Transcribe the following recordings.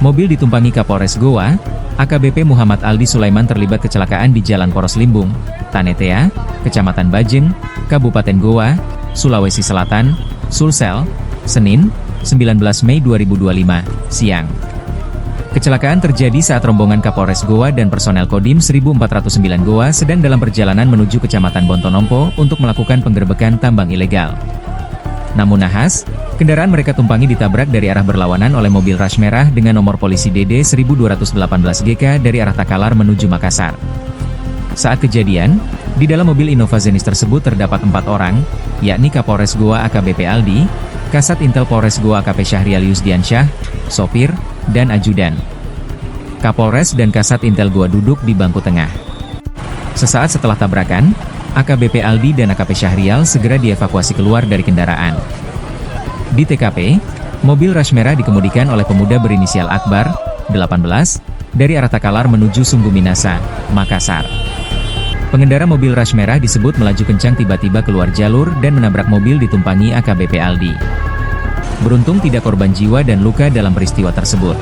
Mobil ditumpangi Kapolres Goa, AKBP Muhammad Aldi Sulaiman terlibat kecelakaan di Jalan Poros Limbung, Tanetea, Kecamatan Bajeng, Kabupaten Goa, Sulawesi Selatan, Sulsel, Senin, 19 Mei 2025, siang. Kecelakaan terjadi saat rombongan Kapolres Goa dan personel Kodim 1409 Goa sedang dalam perjalanan menuju Kecamatan Bontonompo untuk melakukan penggerbekan tambang ilegal. Namun nahas, kendaraan mereka tumpangi ditabrak dari arah berlawanan oleh mobil Rush merah dengan nomor polisi DD 1218 GK dari arah Takalar menuju Makassar. Saat kejadian, di dalam mobil Innova Zenis tersebut terdapat 4 orang, yakni Kapolres Goa AKBP Aldi, Kasat Intel Polres Goa AKP Syahrial Yusdiansyah, sopir, dan ajudan. Kapolres dan Kasat Intel Goa duduk di bangku tengah. Sesaat setelah tabrakan, AKBP Aldi dan AKP Syahrial segera dievakuasi keluar dari kendaraan. Di TKP, mobil Rush merah dikemudikan oleh pemuda berinisial Akbar, 18, dari arah Takalar menuju Sungguh Minasa, Makassar. Pengendara mobil Rush merah disebut melaju kencang tiba-tiba keluar jalur dan menabrak mobil ditumpangi AKBP Aldi. Beruntung tidak korban jiwa dan luka dalam peristiwa tersebut.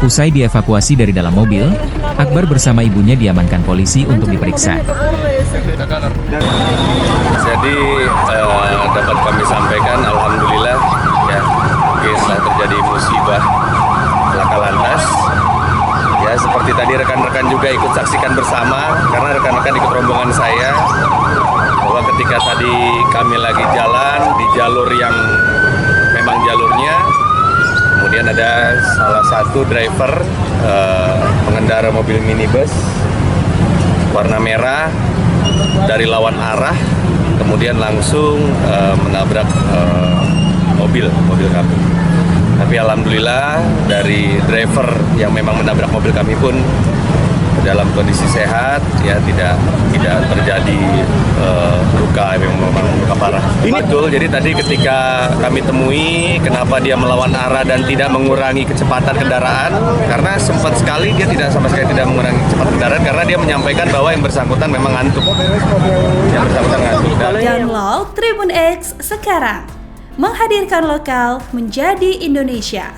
Usai dievakuasi dari dalam mobil, Akbar bersama ibunya diamankan polisi untuk diperiksa. Jadi dapat kami sampaikan, alhamdulillah ya, setelah terjadi musibah laka lantas, ya seperti tadi rekan-rekan juga ikut saksikan bersama, karena rekan-rekan ikut rombongan saya, bahwa ketika tadi kami lagi jalan di jalur yang memang jalurnya, kemudian ada salah satu driver pengendara mobil minibus warna merah dari lawan arah, kemudian langsung menabrak mobil kami. Tapi alhamdulillah dari driver yang memang menabrak mobil kami pun dalam kondisi sehat, ya tidak terjadi luka yang memang luka parah. Betul, jadi tadi ketika kami temui kenapa dia melawan arah dan tidak mengurangi kecepatan kendaraan, karena sempat sekali dia sama sekali tidak mengurangi kecepatan kendaraan karena dia menyampaikan bahwa yang bersangkutan memang ngantuk. Download Tribun X sekarang, menghadirkan lokal menjadi Indonesia.